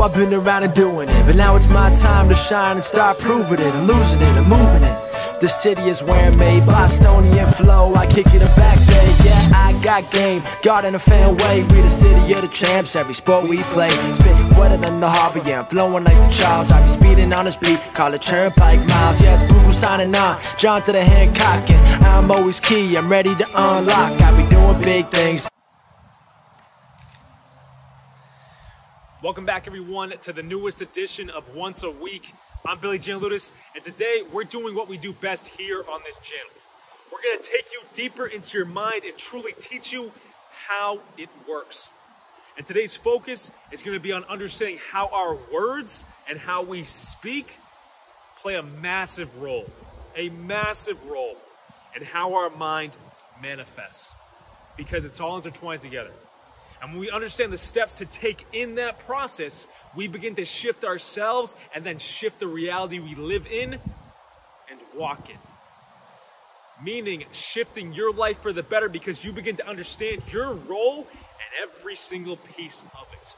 I've been around and doing it, but now it's my time to shine and start proving it. I'm losing it, I'm moving it. The city is where I'm made, Bostonian flow, I kick it a back day. Yeah, I got game, God in a fan way. We the city of the champs, every sport we play. Spit wetter than the harbor, yeah, I'm flowing like the Charles. I be speeding on this beat, call it Turnpike Miles. Yeah, it's Bugle signing on, John to the Hancock, and I'm always key, I'm ready to unlock. I be doing big things. Welcome back, everyone, to the newest edition of Once a Week. I'm Billy Newness, and today we're doing what we do best here on this channel. We're going to take you deeper into your mind and truly teach you how it works. And today's focus is going to be on understanding how our words and how we speak play a massive role in how our mind manifests, because it's all intertwined together. And when we understand the steps to take in that process, we begin to shift ourselves and then shift the reality we live in and walk in. Meaning shifting your life for the better, because you begin to understand your role and every single piece of it.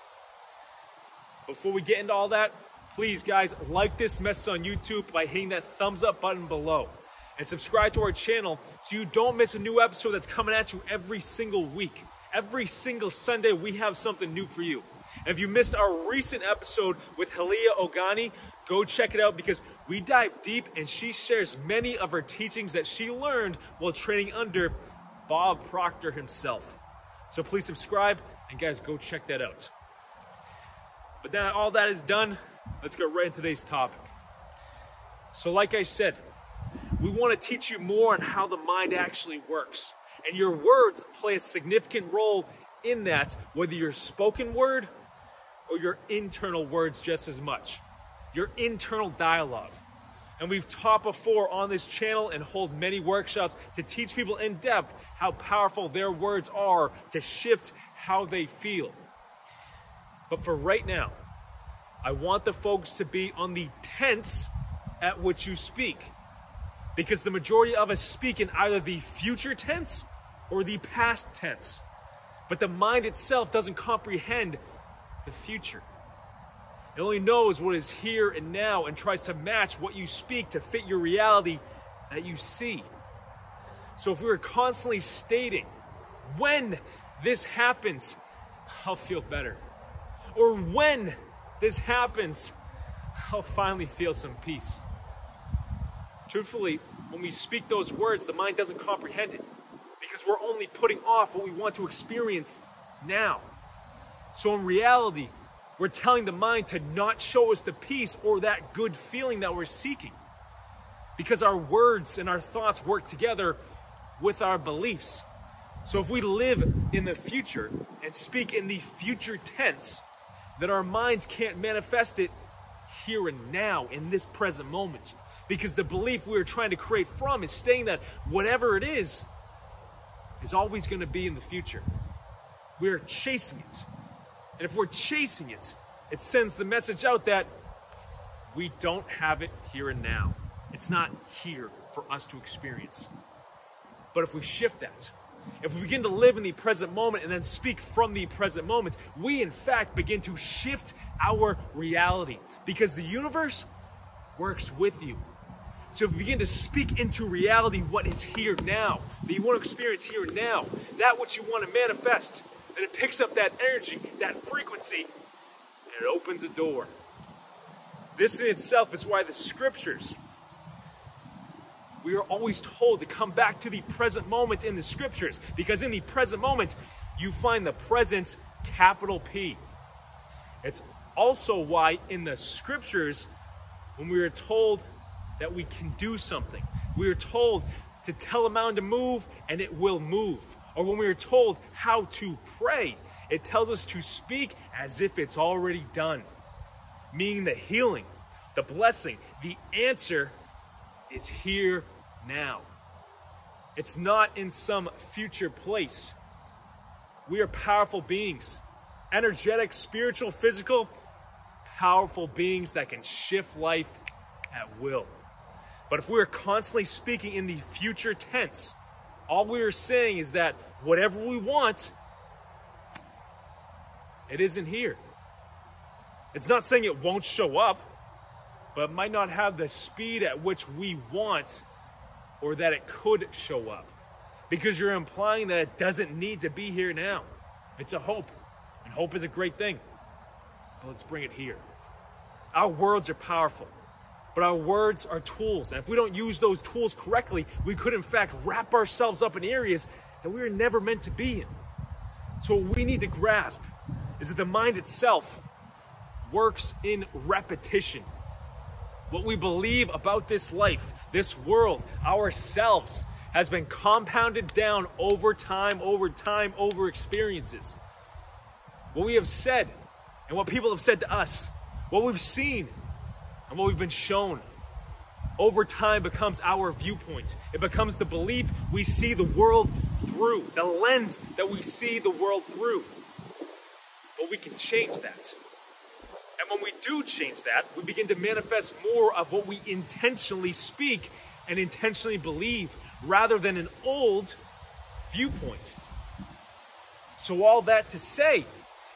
Before we get into all that, please guys, like this message on YouTube by hitting that thumbs up button below. And subscribe to our channel so you don't miss a new episode that's coming at you every single week. Every single Sunday, we have something new for you. And if you missed our recent episode with Halia Ogani, go check it out, because we dive deep and she shares many of her teachings that she learned while training under Bob Proctor himself. So please subscribe, and guys, go check that out. But now all that is done, let's get right into today's topic. So like I said, we want to teach you more on how the mind actually works. And your words play a significant role in that, whether your spoken word or your internal words just as much. Your internal dialogue. And we've taught before on this channel and hold many workshops to teach people in depth how powerful their words are to shift how they feel. But for right now, I want the focus to be on the tense at which you speak. Because the majority of us speak in either the future tense or the past tense. But the mind itself doesn't comprehend the future. It only knows what is here and now and tries to match what you speak to fit your reality that you see. So if we were constantly stating, when this happens, I'll feel better. Or when this happens, I'll finally feel some peace. Truthfully, when we speak those words, the mind doesn't comprehend it, because we're only putting off what we want to experience now. So in reality, we're telling the mind to not show us the peace or that good feeling that we're seeking, because our words and our thoughts work together with our beliefs. So if we live in the future and speak in the future tense, then our minds can't manifest it here and now in this present moment, because the belief we're trying to create from is saying that whatever it is always going to be in the future. We're chasing it. And if we're chasing it, it sends the message out that we don't have it here and now. It's not here for us to experience. But if we shift that, if we begin to live in the present moment and then speak from the present moment, we in fact begin to shift our reality, because the universe works with you. So if we begin to speak into reality what is here now, that you want to experience here and now, that which you want to manifest, then it picks up that energy, that frequency, and it opens a door. This in itself is why the scriptures, we are always told to come back to the present moment in the scriptures, because in the present moment, you find the present, capital P. It's also why in the scriptures, when we are told that we can do something, we are told to tell a mountain to move and it will move. Or when we are told how to pray, it tells us to speak as if it's already done. Meaning the healing, the blessing, the answer is here now. It's not in some future place. We are powerful beings. Energetic, spiritual, physical, powerful beings that can shift life at will. But if we are constantly speaking in the future tense, all we are saying is that whatever we want, it isn't here. It's not saying it won't show up, but it might not have the speed at which we want or that it could show up. Because you're implying that it doesn't need to be here now. It's a hope, and hope is a great thing. But let's bring it here. Our words are powerful, but our words are tools. And if we don't use those tools correctly, we could in fact wrap ourselves up in areas that we were never meant to be in. So what we need to grasp is that the mind itself works in repetition. What we believe about this life, this world, ourselves, has been compounded down over time, over experiences. What we have said and what people have said to us, what we've seen and what we've been shown, over time becomes our viewpoint. It becomes the belief we see the world through, the lens that we see the world through. But we can change that. And when we do change that, we begin to manifest more of what we intentionally speak and intentionally believe, rather than an old viewpoint. So all that to say,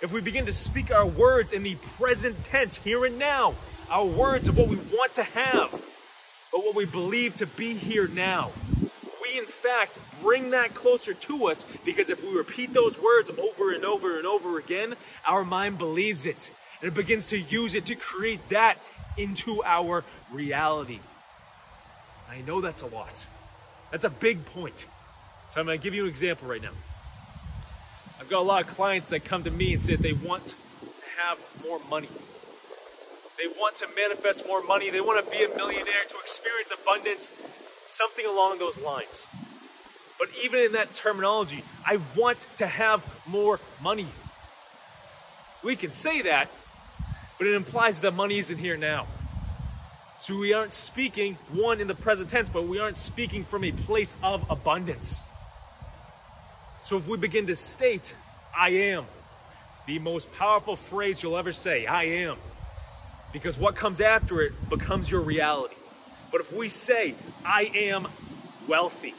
if we begin to speak our words in the present tense, here and now, our words of what we want to have, but what we believe to be here now, we in fact bring that closer to us, because if we repeat those words over and over and over again, our mind believes it. And it begins to use it to create that into our reality. I know that's a lot. That's a big point. So I'm going to give you an example right now. I've got a lot of clients that come to me and say they want to have more money. They want to manifest more money. They want to be a millionaire, to experience abundance, something along those lines. But even in that terminology, I want to have more money. We can say that, but it implies that money isn't here now. So we aren't speaking, one, in the present tense, but we aren't speaking from a place of abundance. So if we begin to state, I am, the most powerful phrase you'll ever say, I am, because what comes after it becomes your reality. But if we say, I am wealthy,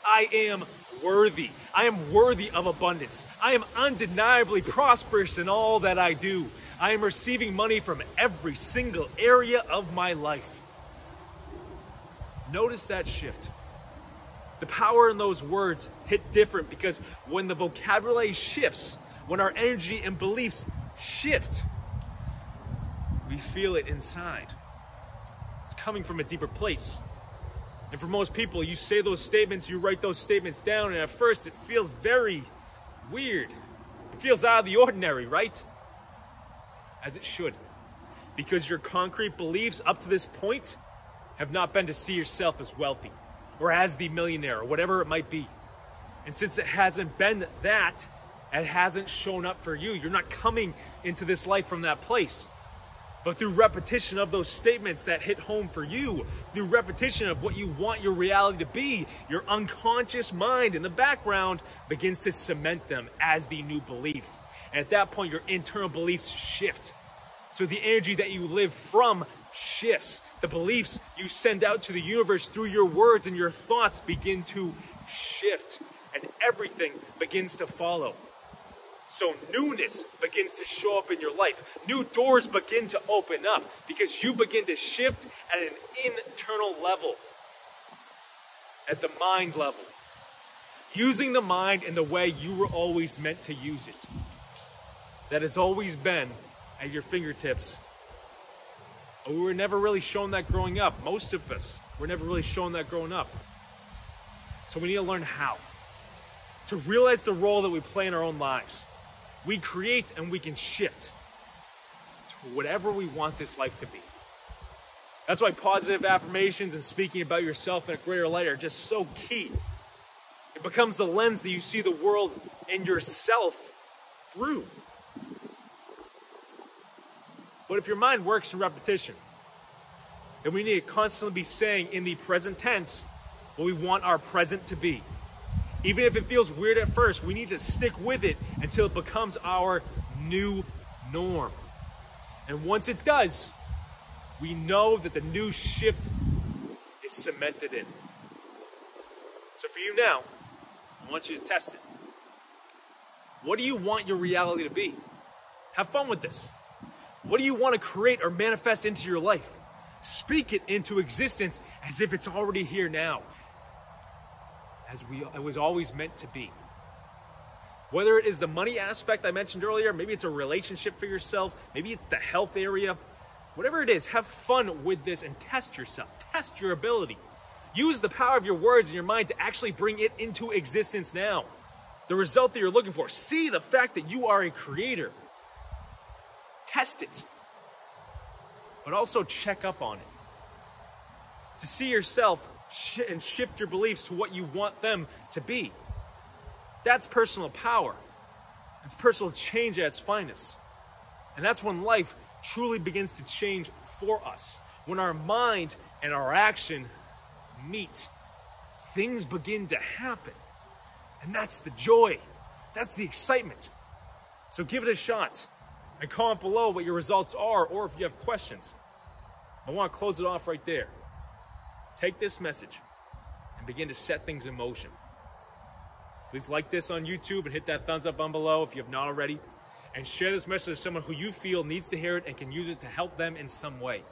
I am worthy, I am worthy of abundance, I am undeniably prosperous in all that I do, I am receiving money from every single area of my life. Notice that shift. The power in those words hit different, because when the vocabulary shifts, when our energy and beliefs shift, we feel it inside. It's coming from a deeper place. And for most people, you say those statements, you write those statements down, and at first it feels very weird. It feels out of the ordinary, right? As it should. Because your concrete beliefs up to this point have not been to see yourself as wealthy, or as the millionaire, or whatever it might be. And since it hasn't been that, it hasn't shown up for you. You're not coming into this life from that place. But through repetition of those statements that hit home for you, through repetition of what you want your reality to be, your unconscious mind in the background begins to cement them as the new belief. And at that point, your internal beliefs shift. So the energy that you live from shifts. The beliefs you send out to the universe through your words and your thoughts begin to shift. And everything begins to follow. So newness begins to show up in your life. New doors begin to open up because you begin to shift at an internal level, at the mind level. Using the mind in the way you were always meant to use it. That has always been at your fingertips. But we were never really shown that growing up. Most of us were never really shown that growing up. So we need to learn how. To realize the role that we play in our own lives. We create and we can shift to whatever we want this life to be. That's why positive affirmations and speaking about yourself in a greater light are just so key. It becomes the lens that you see the world and yourself through. But if your mind works in repetition, then we need to constantly be saying in the present tense what we want our present to be. Even if it feels weird at first, we need to stick with it until it becomes our new norm. And once it does, we know that the new shift is cemented in. So for you now, I want you to test it. What do you want your reality to be? Have fun with this. What do you want to create or manifest into your life? Speak it into existence as if it's already here now, it was always meant to be. Whether it is the money aspect I mentioned earlier, maybe it's a relationship for yourself, maybe it's the health area, whatever it is, have fun with this and test yourself, test your ability. Use the power of your words and your mind to actually bring it into existence now. The result that you're looking for. See the fact that you are a creator. Test it. But also check up on it. To see yourself and shift your beliefs to what you want them to be. That's personal power. It's personal change at its finest. And that's when life truly begins to change for us. When our mind and our action meet, things begin to happen. And that's the joy. That's the excitement. So give it a shot and comment below what your results are, or if you have questions. I want to close it off right there. Take this message and begin to set things in motion. Please like this on YouTube and hit that thumbs up button below if you have not already. And share this message with someone who you feel needs to hear it and can use it to help them in some way.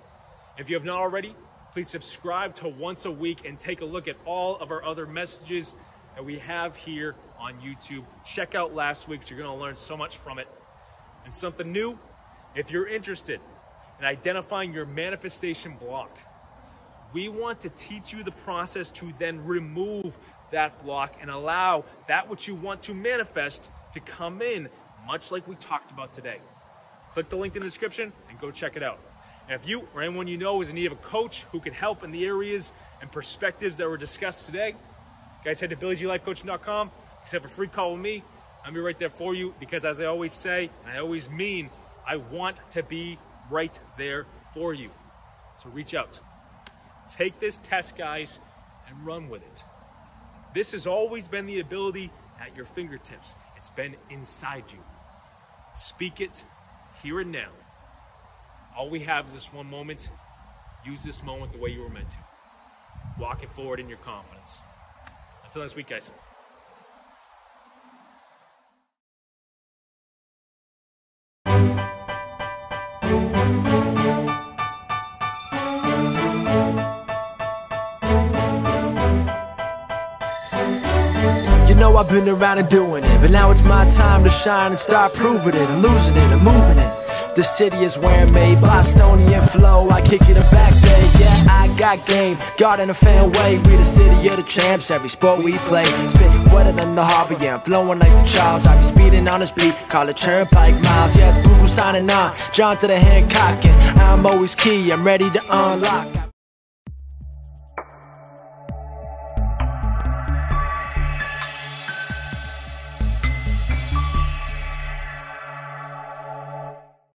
If you have not already, please subscribe to Once a Week and take a look at all of our other messages that we have here on YouTube. Check out last week's, you're going to learn so much from it. And something new, if you're interested in identifying your manifestation block, we want to teach you the process to then remove that block and allow that which you want to manifest to come in, much like we talked about today. Click the link in the description and go check it out. And if you or anyone you know is in need of a coach who can help in the areas and perspectives that were discussed today, guys, head to BillyGLifeCoaching.com, set up a free call with me. I'll be right there for you because, as I always say, and I always mean, I want to be right there for you. So reach out. Take this test, guys, and run with it. This has always been the ability at your fingertips. It's been inside you. Speak it here and now. All we have is this one moment. Use this moment the way you were meant to. Walk it forward in your confidence. Until next week, guys. You know I've been around and doing it, but now it's my time to shine and start proving it. I'm losing it, I'm moving it. The city is where I'm made, Bostonian flow, I kick it back there. Yeah, I got game, God in a fan way. We the city of the champs, every sport we play. Spit wetter than the harbor, yeah, I'm flowing like the Charles. I be speeding on this beat, call it turnpike miles. Yeah, it's Boo signing on, John to the Hancock, and I'm always key, I'm ready to unlock.